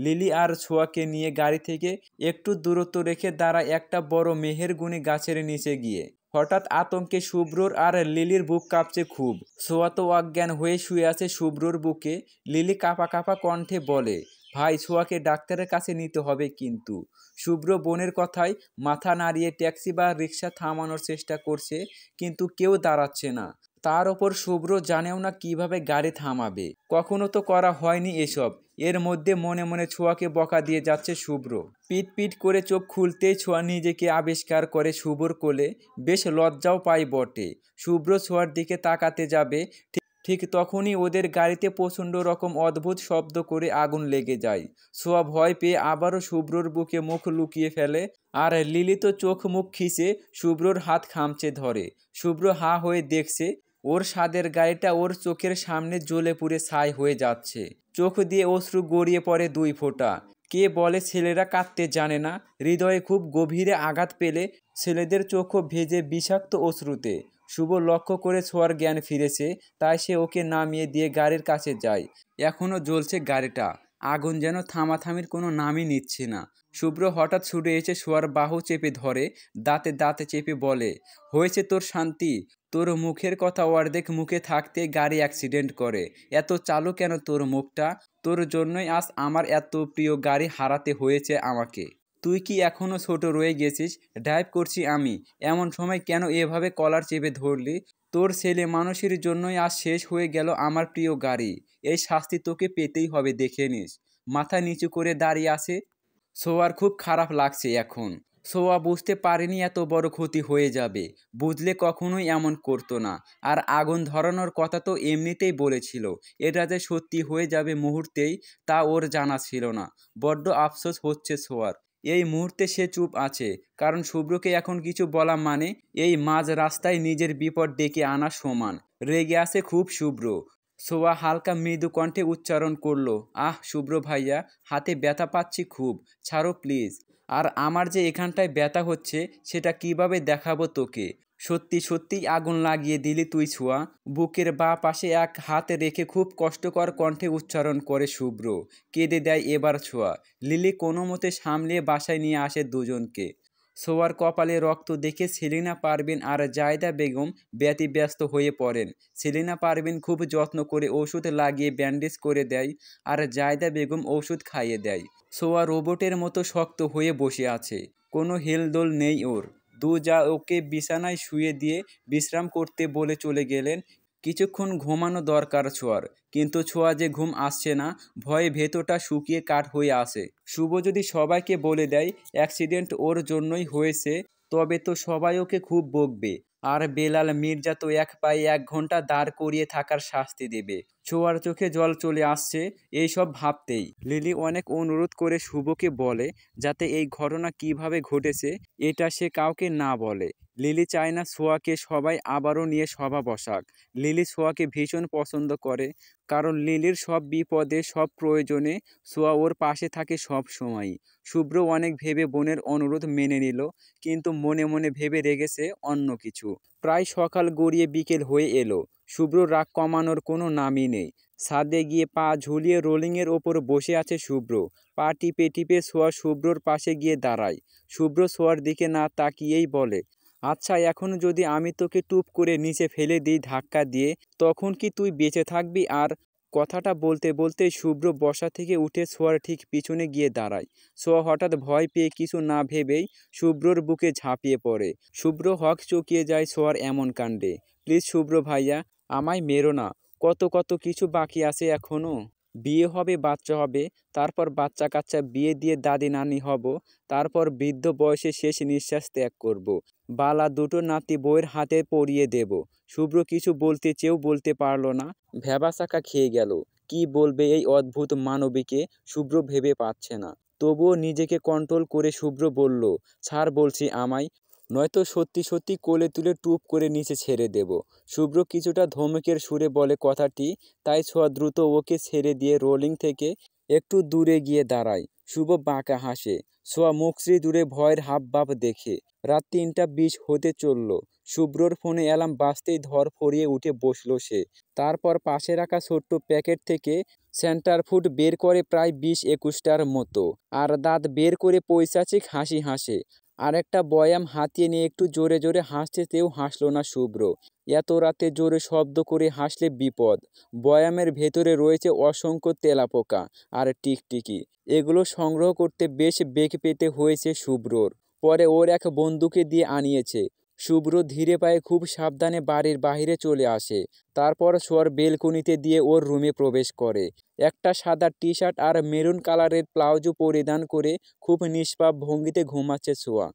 লিলি আর ছোঁয়াকে নিয়ে গাড়ি থেকে একটু দূরত্ব রেখে দাঁড়ায় একটা বড় মেহেরগুনি গাছের নিচে গিয়ে। হঠাৎ আতঙ্কে শুভ্রর আর লিলির বুক কাঁপছে খুব। ছোঁয়া তো অজ্ঞান হয়ে শুয়ে আছে শুভ্রর বুকে। লিলি কাঁপা কাঁপা কণ্ঠে বলে, ভাই ছোঁয়াকে ডাক্তারের কাছে নিতে হবে কিন্তু। শুভ্র বোনের কথায় মাথা নাড়িয়ে ট্যাক্সি বা রিক্সা থামানোর চেষ্টা করছে, কিন্তু কেউ দাঁড়াচ্ছে না। তার ওপর শুভ্র জানেও না কিভাবে গাড়ি থামাবে, কখনো তো করা হয়নি এসব। এর মধ্যে মনে মনে ছোঁয়াকে বকা দিয়ে যাচ্ছে শুভ্র। পিট পিট করে চোখ খুলতেই ছোঁয়া নিজেকে আবিষ্কার করে শুভ্রর কোলে। বেশ লজ্জাও পায় বটে। শুভ্র ছোঁয়ার দিকে তাকাতে যাবে, ঠিক তখনই ওদের গাড়িতে প্রচণ্ড রকম অদ্ভুত শব্দ করে আগুন লেগে যায়। ছোঁয়া ভয় পেয়ে আবারও শুভ্রর বুকে মুখ লুকিয়ে ফেলে, আর লিলি তো চোখ মুখ খিচে শুভ্রর হাত খামচে ধরে। শুভ্র হাঁ হয়ে দেখছে, ওর স্বাদের গাড়িটা ওর চোখের সামনে জ্বলে পুড়ে ছাই হয়ে যাচ্ছে। চোখ দিয়ে অশ্রু গড়িয়ে পড়ে 2 ফোঁটা। কে বলে ছেলেরা কাঁদতে জানে না? হৃদয়ে খুব গভীরে আঘাত পেলে ছেলেদের চোখও ভেজে বিষাক্ত অশ্রুতে। শুভ লক্ষ্য করে ছোঁয়ার জ্ঞান ফিরেছে, তাই সে ওকে নামিয়ে দিয়ে গাড়ির কাছে যায়। এখনও জ্বলছে গাড়িটা, আগুন যেন থামাথামির কোনো নামই নিচ্ছে না। শুভ্র হঠাৎ ছুটে এসে ছোঁয়ার বাহু চেপে ধরে, দাঁতে দাঁতে চেপে বলে, হয়েছে তোর শান্তি? তোর মুখের কথা অর্ধেক মুখে থাকতে গাড়ি অ্যাক্সিডেন্ট করে। এত চালু কেন তোর মুখটা? তোর জন্যই আজ আমার এত প্রিয় গাড়ি হারাতে হয়েছে আমাকে। তুই কি এখনও ছোট রয়ে গেছিস? ড্রাইভ করছি আমি, এমন সময় কেন এভাবে কলার চেপে ধরলি? তোর ছেলে মানুষের জন্যই আজ শেষ হয়ে গেল আমার প্রিয় গাড়ি। এই শাস্তি তোকে পেতেই হবে, দেখে নিস। মাথা নিচু করে দাঁড়িয়ে আছে। সোয়ার খুব খারাপ লাগছে এখন। সোয়া বুঝতে পারেনি এত বড় ক্ষতি হয়ে যাবে। বুঝলে কখনোই এমন করতো না। আর আগুন ধরানোর কথা তো এমনিতেই বলেছিল। এটা যে সত্যি হয়ে যাবে মুহূর্তেই, তা ওর জানা ছিল না। বড্ড আফসোস হচ্ছে সোয়ার। এই মুহূর্তে সে চুপ আছে, কারণ শুভ্রকে এখন কিছু বলা মানে এই মাঝ রাস্তায় নিজের বিপদ ডেকে আনা সমান। রেগে আছে খুব শুভ্র। সোয়া হালকা মৃদু কণ্ঠে উচ্চারণ করলো, আহ শুভ্র ভাইয়া, হাতে ব্যথা পাচ্ছি খুব, ছাড়ো প্লিজ। আর আমার যে এখানটায় ব্যথা হচ্ছে সেটা কিভাবে দেখাবো তোকে? সত্যি সত্যিই আগুন লাগিয়ে দিলি তুই ছোঁয়া। বুকের বাঁ পাশে এক হাত রেখে খুব কষ্টকর কণ্ঠে উচ্চারণ করে শুভ্র। কেঁদে দেয় এবার ছোঁয়া। লিলি কোনো মতে সামলিয়ে বাসায় নিয়ে আসে দুজনকে। ছোঁয়ার কপালে রক্ত দেখে সেলিনা পারভিন আর জায়দা বেগম ব্যতিব্যস্ত হয়ে পড়েন। সেলিনা পারভিন খুব যত্ন করে ওষুধ লাগিয়ে ব্যান্ডেজ করে দেয়, আর জায়দা বেগম ওষুধ খাইয়ে দেয়। ছোঁয়া রোবটের মতো শক্ত হয়ে বসে আছে, কোনো হেলদোল নেই ওর। যা ওকে বিছানায় শুয়ে দিয়ে বিশ্রাম করতে বলে চলে গেলেন। কিছুক্ষণ ঘুমানো দরকার ছোঁয়ার, কিন্তু ছোঁয়া যে ঘুম আসছে না, ভয়ে ভেতরটা শুকিয়ে কাঠ হয়ে আসে। শুভ যদি সবাইকে বলে দেয় অ্যাক্সিডেন্ট ওর জন্যই হয়েছে, তবে তো সবাই ওকে খুব বকবে। আর বেলাল মির্জা তো এক পায়ে 1 ঘন্টা দাঁড় করিয়ে থাকার শাস্তি দেবে। ছোঁয়ার চোখে জল চলে আসছে এইসব ভাবতেই। লিলি অনেক অনুরোধ করে শুভকে বলে যাতে এই ঘটনা কিভাবে ঘটেছে এটা সে কাউকে না বলে। লিলি চায় না ছোঁয়াকে সবাই আবারও নিয়ে সভা বসাক। লিলি ছোঁয়াকে ভীষণ পছন্দ করে, কারণ লিলির সব বিপদে সব প্রয়োজনে ছোঁয়া ওর পাশে থাকে সব সময়ই। শুভ্র অনেক ভেবে বোনের অনুরোধ মেনে নিল, কিন্তু মনে মনে ভেবে রেখেছে অন্য কিছু। প্রায় সকাল গড়িয়ে বিকেল হয়ে এলো। শুভ্র রাগ কমানোর কোনো নামই নেই। ছাদে গিয়ে পা ঝুলিয়ে রোলিংয়ের ওপর বসে আছে শুভ্র। পা টিপে টিপে ছোঁয়া শুভ্রর পাশে গিয়ে দাঁড়ায়। শুভ্র ছোঁয়ার দিকে না তাকিয়েই বলে, আচ্ছা এখন যদি আমি তোকে টুপ করে নিচে ফেলে দিই ধাক্কা দিয়ে, তখন কি তুই বেঁচে থাকবি? আর কথাটা বলতে বলতেই শুভ্র বসা থেকে উঠে ছোঁয়ার ঠিক পিছনে গিয়ে দাঁড়ায়। ছোঁয়া হঠাৎ ভয় পেয়ে কিছু না ভেবেই শুভ্রর বুকে ঝাঁপিয়ে পড়ে। শুভ্র হক চকিয়ে যায় ছোঁয়ার এমন কাণ্ডে। প্লিজ শুভ্র ভাইয়া, আমায় মেরো না। কত কত কিছু বাকি আছে এখনও। বিয়ে হবে, বাচ্চা হবে, তারপর বাচ্চা কাচ্চা বিয়ে দিয়ে দাদি নানি হব, তারপর বৃদ্ধ বয়সে শেষ নিঃশ্বাস ত্যাগ করব। বালা দুটো নাতি বউয়ের হাতে পরিয়ে দেব। শুভ্র কিছু বলতে চেয়েও বলতে পারল না। ভ্যাবাচাকা খেয়ে গেল। কি বলবে এই অদ্ভুত মানবীকে শুভ্র ভেবে পাচ্ছে না। তবুও নিজেকে কন্ট্রোল করে শুভ্র বলল, ছাড় বলছি আমায়, নয়তো সত্যি সত্যি কোলে তুলে টুপ করে নিচে ছেড়ে দেব। শুভ্র কিছুটা ধমকের সুরে বলে কথাটি, তাই ছোঁয়া দ্রুত ওকে ছেড়ে দিয়ে রোলিং থেকে একটু দূরে গিয়ে দাঁড়ায়। শুভ বাঁকা হাসে। ছোঁয়া মুখশ্রী দূরে ভয়ের হাবভাব দেখে। রাত 3টা 20 হতে চলল। শুভ্রর ফোনে অ্যালার্ম বাজতেই ধরফড়িয়ে উঠে বসল সে। তারপর পাশে রাখা ছোট্ট প্যাকেট থেকে সেন্টার ফুড বের করে প্রায় 20-21টার মতো, আর দাঁত বের করে পৈশাচিক হাসি হাসে। আরেকটা বয়াম হাতিয়ে নিয়ে একটু জোরে জোরে হাসতেও হাসল না শুভ্র। এত রাতে জোরে শব্দ করে হাসলে বিপদ। বয়ামের ভেতরে রয়েছে অসংখ্য তেলাপোকা আর টিকটিকি। এগুলো সংগ্রহ করতে বেশ বেগ পেতে হয়েছে শুভ্রর। পরে ওর এক বন্ধুকে দিয়ে আনিয়েছে। শুভ্র ধীরে পায়ে খুব সাবধানে বাড়ির বাইরে চলে আসে। তারপর সোয়ার বেলকনিতে দিয়ে ওর রুমে প্রবেশ করে। একটা সাদা টি শার্ট আর মেরুন কালারের প্লাউজো পরিধান করে খুব নিষ্পাপ ভঙ্গিতে ঘুমাচ্ছে সোয়া।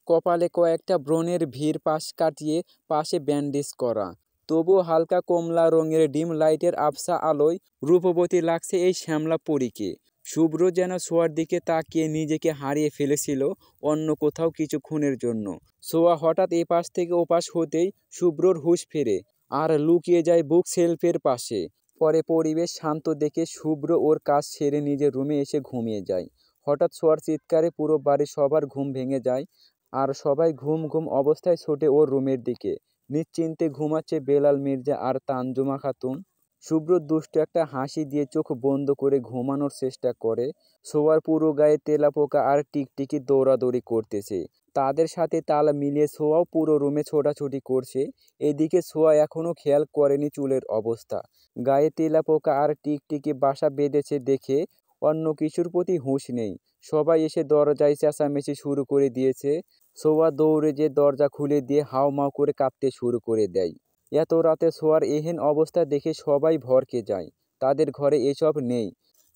কপালে কয়েকটা ব্রণের ভিড় পাশ কাটিয়ে পাশে ব্যান্ডেজ করা। তবুও হালকা কমলা রঙের ডিম লাইটের আবছা আলোয় রূপবতী লাগছে এই শ্যামলা পরীকে। শুভ্র যেন সোয়ার দিকে তাকিয়ে নিজেকে হারিয়ে ফেলেছিল অন্য কোথাও কিছুক্ষণের জন্য। সোয়া হঠাৎ এপাশ থেকে ওপাশ হতেই শুভ্রর হুঁশ ফেরে আর লুকিয়ে যায় বুক শেলফের পাশে। পরে পরিবেশ শান্ত দেখে শুভ্র ওর কাজ সেরে নিজের রুমে এসে ঘুমিয়ে যায়। হঠাৎ সোয়ার চিৎকারে পুরো বাড়ির সবার ঘুম ভেঙে যায় আর সবাই ঘুম ঘুম অবস্থায় ছোটে ওর রুমের দিকে। নিশ্চিন্তে ঘুমাচ্ছে বেলাল মির্জা আর তানজুমা খাতুন। শুভ্র দুষ্ট একটা হাসি দিয়ে চোখ বন্ধ করে ঘুমানোর চেষ্টা করে। সোয়ার পুরো গায়ে তেলাপোকা আর টিকটিকি দৌড়াদৌড়ি করতেছে। তাদের সাথে তাল মিলিয়ে সোয়াও পুরো রুমে ছোটাছুটি করছে। এদিকে সোয়া এখনও খেয়াল করেনি চুলের অবস্থা। গায়ে তেলাপোকা আর টিকটিকি বাসা বেঁধেছে দেখে অন্য কিছুর প্রতি হুঁশ নেই। সবাই এসে দরজায় চেঁচামেচি শুরু করে দিয়েছে। সোয়া দৌড়ে যে দরজা খুলে দিয়ে হাউমাউ করে কাঁদতে শুরু করে দেয়। এত রাতে সোয়ার এহেন অবস্থা দেখে সবাই ভড়কে যায়। তাদের ঘরে এসব নেই।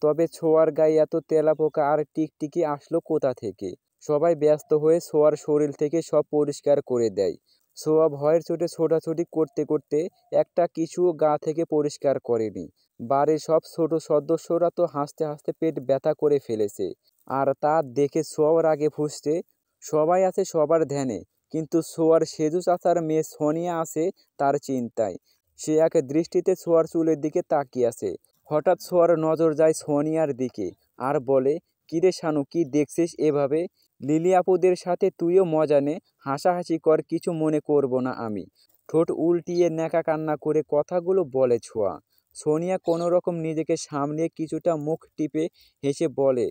তবে ছোঁয়ার গায়ে এত তেলাপোকা আর টিকটিকি আসলো কোথা থেকে? সবাই ব্যস্ত হয়ে ছোঁয়ার শরীর থেকে সব পরিষ্কার করে দেয়। ছোঁয়া ভয়ের চোটে ছোটাছুটি করতে করতে একটা কিছুও গা থেকে পরিষ্কার করেনি। বাড়ির সব ছোট সদস্যরা তো হাসতে হাসতে পেট ব্যথা করে ফেলেছে। আর তা দেখে ছোঁয়াও রাগে ফুঁসছে। সবাই আছে সবার ধ্যানে, কিন্তু ছোঁয়ার সেজু চাচার মেয়ে সোনিয়া আছে তার চিন্তায়। সে এক দৃষ্টিতে ছোঁয়ার চুলের দিকে তাকিয়ে আছে। হঠাৎ ছোঁয়ার নজর যায় সোনিয়ার দিকে আর বলে, কিরে শানু, কি দেখছিস এভাবে? লিলি আপুদের সাথে তুইও মজা নে, হাসাহাসি কর, কিছু মনে করব না আমি। ঠোঁট উল্টিয়ে ন্যাকা কান্না করে কথাগুলো বলে ছোঁয়া। সোনিয়া কোনো রকম নিজেকে সামলিয়ে কিছুটা মুখ টিপে হেসে বলে,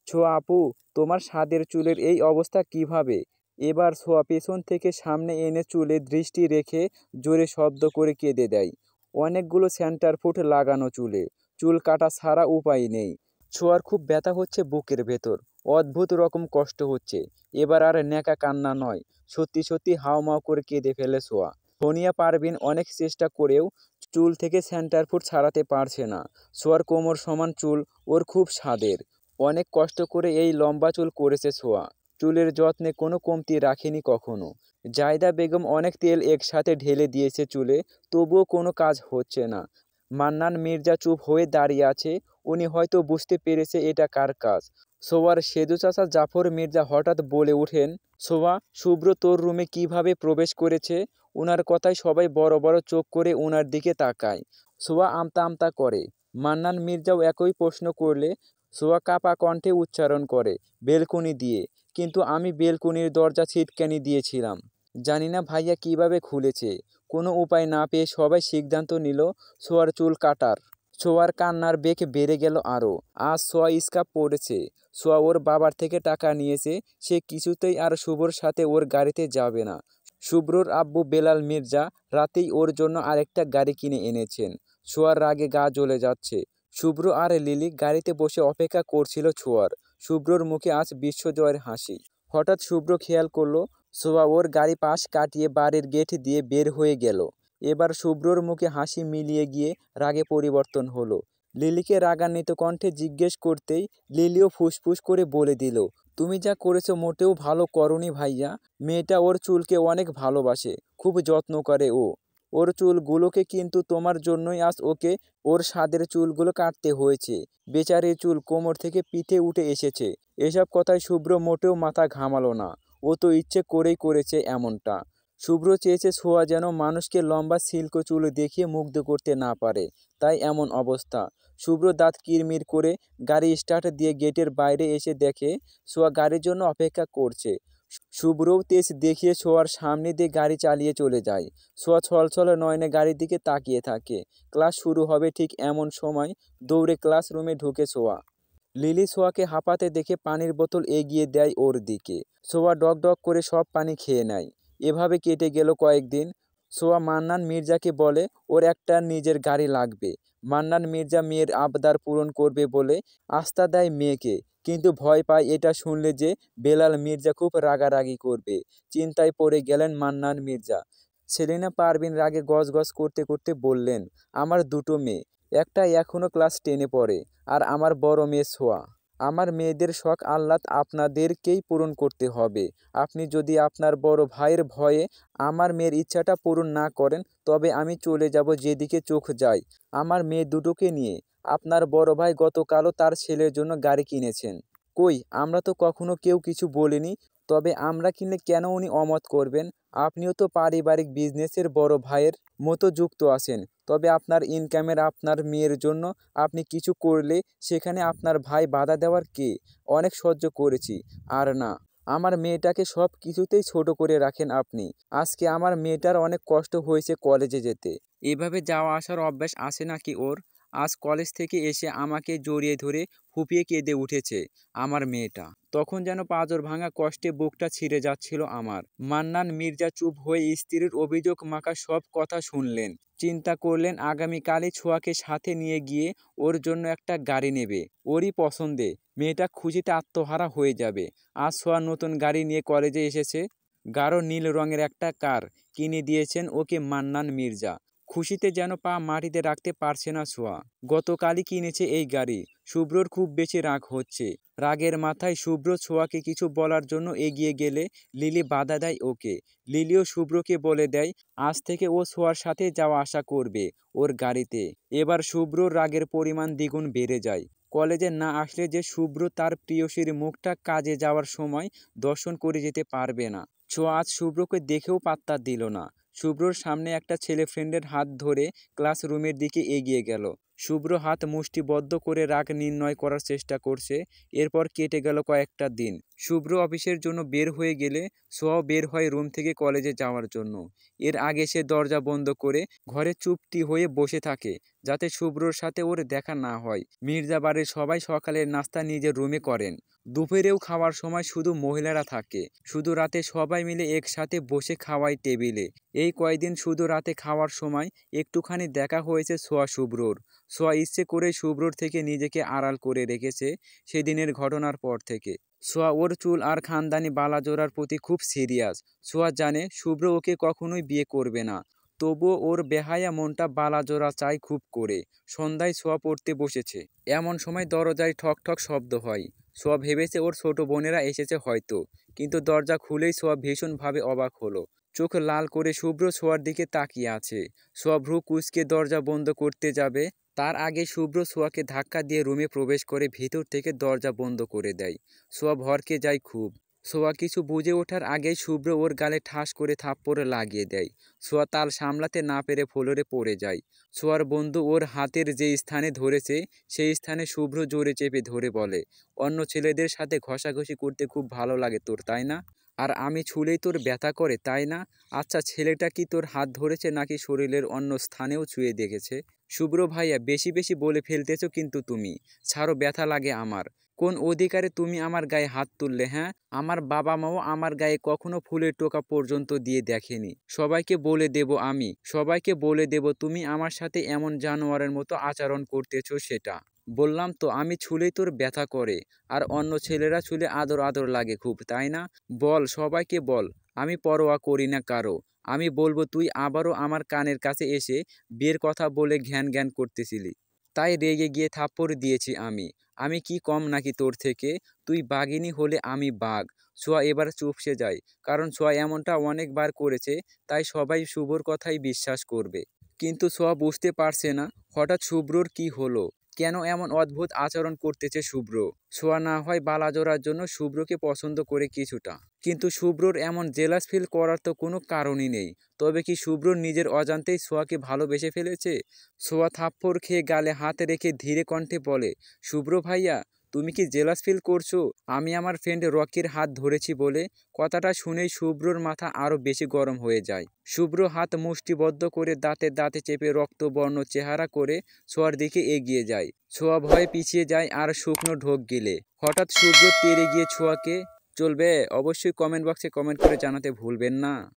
ছোঁয়া আপু, তোমার সাদের চুলের এই অবস্থা কিভাবে? এবার ছোঁয়া পেছন থেকে সামনে এনে চুলে দৃষ্টি রেখে জোরে শব্দ করে কেঁদে দেয়। অনেকগুলো সেন্টার ফুট লাগানো চুলে, চুল কাটা ছাড়া উপায় নেই। ছোঁয়ার খুব ব্যথা হচ্ছে বুকের ভেতর, অদ্ভুত রকম কষ্ট হচ্ছে। এবার আর ন্যাকা কান্না নয়, সত্যি সত্যি হাউমাউ করে কেঁদে ফেলে ছোঁয়া। সোনিয়া পারভিন অনেক চেষ্টা করেও চুল থেকে সেন্টার ফুট ছাড়াতে পারছে না। ছোঁয়ার কোমর সমান চুল ওর খুব স্বাদের। অনেক কষ্ট করে এই লম্বা চুল করেছে ছোঁয়া। চুলের যত্নে কোনো কমতি রাখেনি কখনো। জায়দা বেগম অনেক তেল একসাথে ঢেলে দিয়েছে চুলে, তবুও কোনো কাজ হচ্ছে না। মান্নান মির্জা চুপ হয়ে দাঁড়িয়ে আছে। উনি হয়তো বুঝতে পেরেছে এটা কার কাজ। সোয়ার সেজু চাচা জাফর মির্জা হঠাৎ বলে ওঠেন, সোয়া, শুভ্র তোর রুমে কিভাবে প্রবেশ করেছে? ওনার কথায় সবাই বড় বড় চোখ করে ওনার দিকে তাকায়। সোয়া আমতা আমতা করে। মান্নান মির্জাও একই প্রশ্ন করলে সোয়া কাপা কণ্ঠে উচ্চারণ করে, বেলকনি দিয়ে। কিন্তু আমি বেলকনির দরজা ছিটকানি দিয়েছিলাম। জানি না ভাইয়া কিভাবে খুলেছে। কোনো উপায় না পেয়ে সবাই সিদ্ধান্ত নিল সোয়ার চুল কাটার। সোয়ার কান্নার বেগ বেড়ে গেল আরও। আজ সোয়া স্কার্ফ পরেছে। সোয়া ওর বাবার থেকে টাকা নিয়েছে। সে কিছুতেই আর শুভ্রর সাথে ওর গাড়িতে যাবে না। শুভ্রর আব্বু বেলাল মির্জা রাতেই ওর জন্য আরেকটা গাড়ি কিনে এনেছেন। সোয়ার রাগে গা জ্বলে যাচ্ছে। শুভ্র আর লিলি গাড়িতে বসে অপেক্ষা করছিল ছোঁয়ার। শুভ্রর মুখে আজ বিশ্বজয়ের হাসি। হঠাৎ শুভ্র খেয়াল করলো সোয়া ওর গাড়ি পাশ কাটিয়ে বাড়ির গেট দিয়ে বের হয়ে গেল। এবার শুভ্রর মুখে হাসি মিলিয়ে গিয়ে রাগে পরিবর্তন হলো। লিলিকে রাগান্বিত কণ্ঠে জিজ্ঞেস করতেই লিলিও ফুসফুস করে বলে দিল, তুমি যা করেছো মোটেও ভালো করনি ভাইয়া। মেয়েটা ওর চুলকে অনেক ভালোবাসে, খুব যত্ন করে ও। ওর চুলগুলোকে কিন্তু তোমার জন্যই আজ ওকে ওর স্বাদের চুলগুলো কাটতে হয়েছে। বেচারির চুল কোমর থেকে পিঠে উঠে এসেছে। এসব কথায় শুভ্র মোটেও মাথা ঘামালো না। ও তো ইচ্ছে করেই করেছে এমনটা। শুভ্র চেয়েছে ছোঁয়া যেন মানুষকে লম্বা সিল্ক চুল দেখিয়ে মুগ্ধ করতে না পারে, তাই এমন অবস্থা। শুভ্র দাঁত কিরমির করে গাড়ি স্টার্ট দিয়ে গেটের বাইরে এসে দেখে ছোঁয়া গাড়ির জন্য অপেক্ষা করছে। শুভ্রও তেজ দেখিয়ে ছোঁয়ার সামনে দিয়ে গাড়ি চালিয়ে চলে যায়। ছোঁয়া ছলছল নয়নে গাড়ির দিকে তাকিয়ে থাকে। ক্লাস শুরু হবে ঠিক এমন সময় দৌড়ে ক্লাসরুমে ঢুকে ছোঁয়া। লিলি সোয়াকে হাঁপাতে দেখে পানির বোতল এগিয়ে দেয় ওর দিকে। সোয়া ডক ডক করে সব পানি খেয়ে নেয়। এভাবে কেটে গেল কয়েকদিন। সোয়া মান্নান মির্জাকে বলে ওর একটা নিজের গাড়ি লাগবে। মান্নান মির্জা মেয়ের আবদার পূরণ করবে বলে আস্থা দেয় মেয়েকে, কিন্তু ভয় পায় এটা শুনলে যে বেলাল মির্জা খুব রাগারাগি করবে। চিন্তায় পড়ে গেলেন মান্নান মির্জা। সেলিনা পারভিন রাগে গজগজ করতে করতে বললেন, আমার দুটো মেয়ে, একটা এখনো ক্লাস 10-এ পড়ে, আর আমার বড় মেয়ে সোয়া। আমার মেয়েদের শখ আহ্লাদ আপনাদেরকেই পূরণ করতে হবে। আপনি যদি আপনার বড় ভাইয়ের ভয়ে আমার মেয়ের ইচ্ছাটা পূরণ না করেন, তবে আমি চলে যাব যেদিকে চোখ যায় আমার মেয়ে দুটোকে নিয়ে। আপনার বড় ভাই গতকালও তার ছেলের জন্য গাড়ি কিনেছেন। কই, আমরা তো কখনো কেউ কিছু বলিনি। তবে আমরা কিনলে কেন উনি অমত করবেন? আপনিও তো পারিবারিক বিজনেসের বড় ভাইয়ের মতো যুক্ত আছেন। তবে আপনার ইনকামের আপনার মেয়ের জন্য আপনি কিছু করলে সেখানে আপনার ভাই বাধা দেওয়ার কে? অনেক সহ্য করেছি, আর না। আমার মেয়েটাকে সব কিছুতেই ছোট করে রাখেন আপনি। আজকে আমার মেয়েটার অনেক কষ্ট হয়েছে কলেজে যেতে। এভাবে যাওয়া আসার অভ্যাস আছে নাকি ওর? আজ কলেজ থেকে এসে আমাকে জড়িয়ে ধরে ফুঁপিয়ে কেঁদে উঠেছে আমার মেয়েটা। তখন যেন পাঁজর ভাঙা কষ্টে বুকটা ছিঁড়ে যাচ্ছিল আমার। মান্নান মির্জা চুপ হয়ে স্ত্রীর অভিযোগ মাখা সব কথা শুনলেন। চিন্তা করলেন আগামীকালই ছোঁয়াকে সাথে নিয়ে গিয়ে ওর জন্য একটা গাড়ি নেবে, ওরই পছন্দে। মেয়েটা খুশিতে আত্মহারা হয়ে যাবে। আজ ছোঁয়া নতুন গাড়ি নিয়ে কলেজে এসেছে। গাঢ় নীল রঙের একটা কার কিনে দিয়েছেন ওকে মান্নান মির্জা। খুশিতে যেন পা মাটিতে রাখতে পারছে না ছোঁয়া। গতকালই কিনেছে এই গাড়ি। শুভ্রর খুব বেশি রাগ হচ্ছে। রাগের মাথায় শুভ্র ছোঁয়াকে কিছু বলার জন্য এগিয়ে গেলে লিলি বাধা দেয় ওকে। লিলিও শুভ্রকে বলে দেয় আজ থেকে ও ছোঁয়ার সাথে যাওয়া আসা করবে ওর গাড়িতে। এবার শুভ্রর রাগের পরিমাণ দ্বিগুণ বেড়ে যায়। কলেজে না আসলে যে শুভ্র তার প্রিয়সীর মুখটা কাজে যাওয়ার সময় দর্শন করে যেতে পারবে না। ছোঁয়া আজ শুভ্রকে দেখেও পাত্তা দিল না। শুভ্রর সামনে একটা ছেলে ফ্রেন্ডের হাত ধরে ক্লাসরুমের দিকে এগিয়ে গেল। শুভ্র হাত মুষ্টিবদ্ধ করে রাগ নির্ণয় করার চেষ্টা করছে। এরপর কেটে গেল কয়েকটা দিন। শুভ্র অফিসের জন্য বের হয়ে গেলে সোয়াও বের হয় রুম থেকে কলেজে যাওয়ার জন্য। এর আগে সে দরজা বন্ধ করে ঘরে চুপটি হয়ে বসে থাকে, যাতে শুভ্রর সাথে ওর দেখা না হয়। মির্জা বাড়ির সবাই সকালের নাস্তা নিজের রুমে করেন। দুপুরেও খাওয়ার সময় শুধু মহিলারা থাকে। শুধু রাতে সবাই মিলে একসাথে বসে খাওয়ায় টেবিলে। এই কয়দিন শুধু রাতে খাওয়ার সময় একটুখানি দেখা হয়েছে সোয়া শুভ্রর। সোয়া ইচ্ছে করে শুভ্রর থেকে নিজেকে আড়াল করে রেখেছে সেদিনের ঘটনার পর থেকে। সোয়া ওর চুল আর খানদানি বালাজোড়ার প্রতি খুব সিরিয়াস। সোয়া জানে শুভ্র ওকে কখনোই বিয়ে করবে না, তবুও ওর বেহায়া মনটা বালাজোড়া চায় খুব করে। সন্ধ্যায় সোয়া পড়তে বসেছে। এমন সময় দরজায় ঠক ঠক শব্দ হয়। সোয়া ভেবেছে ওর ছোট বোনেরা এসেছে হয়তো, কিন্তু দরজা খুলেই সোয়া ভীষণভাবে অবাক হলো। চোখ লাল করে শুভ্র সোয়ার দিকে তাকিয়ে আছে। সোয়া ভ্রু কুঁচকে দরজা বন্ধ করতে যাবে, তার আগে শুভ্র সোয়াকে ধাক্কা দিয়ে রুমে প্রবেশ করে ভিতর থেকে দরজা বন্ধ করে দেয়। সোয়া ভড়কে যায় খুব। সোয়া কিছু বুঝে ওঠার আগেই শুভ্র ওর গালে ঠাস করে থাপ্পড় লাগিয়ে দেয়। সোয়া তাল সামলাতে না পেরে ফ্লোরে পড়ে যায়। সোয়ার বন্ধু ওর হাতের যে স্থানে ধরেছে সেই স্থানে শুভ্র জোরে চেপে ধরে বলে, অন্য ছেলেদের সাথে ঘষাঘষি করতে খুব ভালো লাগে তোর, তাই না? আর আমি ছুলেই তোর ব্যথা করে, তাই না? আচ্ছা, ছেলেটা কি তোর হাত ধরেছে নাকি শরীরের অন্য স্থানেও ছুঁয়ে দেখেছে? শুভ্র ভাইয়া, বেশি বেশি বলে ফেলতেছো কিন্তু তুমি। ছাড়ো, ব্যথা লাগে আমার। কোন অধিকারে তুমি আমার গায়ে হাত তুললে? হ্যাঁ, আমার বাবা মাও আমার গায়ে কখনো ফুলের টোকা পর্যন্ত দিয়ে দেখেনি। সবাইকে বলে দেব আমি, সবাইকে বলে দেব তুমি আমার সাথে এমন জানোয়ারের মতো আচরণ করতেছো সেটা। বললাম তো আমি ছুলেই তোর ব্যথা করে, আর অন্য ছেলেরা ছুলে আদর আদর লাগে খুব, তাই না? বল, সবাইকে বল। আমি পরোয়া করি না কারো। আমি বলবো তুই আবারও আমার কানের কাছে এসে বিয়ের কথা বলে ঘ্যান ঘ্যান করতেছিলি, তাই রেগে গিয়ে থাপ্পড় দিয়েছি আমি। আমি কি কম নাকি তোর থেকে? তুই বাঘিনী হলে আমি বাঘ। সোয়া এবার চুপসে যায়, কারণ সোয়া এমনটা অনেকবার করেছে, তাই সবাই শুভ্রর কথাই বিশ্বাস করবে। কিন্তু সোয়া বুঝতে পারছে না হঠাৎ শুভ্রর কি হলো, কেন এমন অদ্ভুত আচরণ করতেছে শুভ্র। সোয়া না হয় বালাজোড়ার জন্য শুভ্রকে পছন্দ করে কিছুটা, কিন্তু শুভ্রর এমন জেলাস ফিল করার তো কোনো কারণই নেই। তবে কি শুভ্র নিজের অজান্তেই সোয়াকে ভালোবেসে ফেলেছে? সোয়া থাপ্পড় খেয়ে গালে হাত রেখে ধীরে কণ্ঠে বলে, শুভ্র ভাইয়া, তুমি কি জেলাস ফিল করছো? আমি আমার ফ্রেন্ড রকির হাত ধরেছি বলে। কথাটা শুনেই শুভ্রর মাথা আরো বেশি গরম হয়ে যায়। শুভ্র হাত মুষ্টিবদ্ধ করে দাঁতে দাঁতে চেপে রক্তবর্ণ চেহারা করে ছোঁয়ার দিকে এগিয়ে যায়। ছোঁয়া ভয়ে পিছিয়ে যায় আর শুকনো ঢোক গিলে। হঠাৎ শুভ্র তেড়ে গিয়ে ছোঁয়াকে চলবে। অবশ্যই কমেন্ট বক্সে কমেন্ট করে জানাতে ভুলবেন না।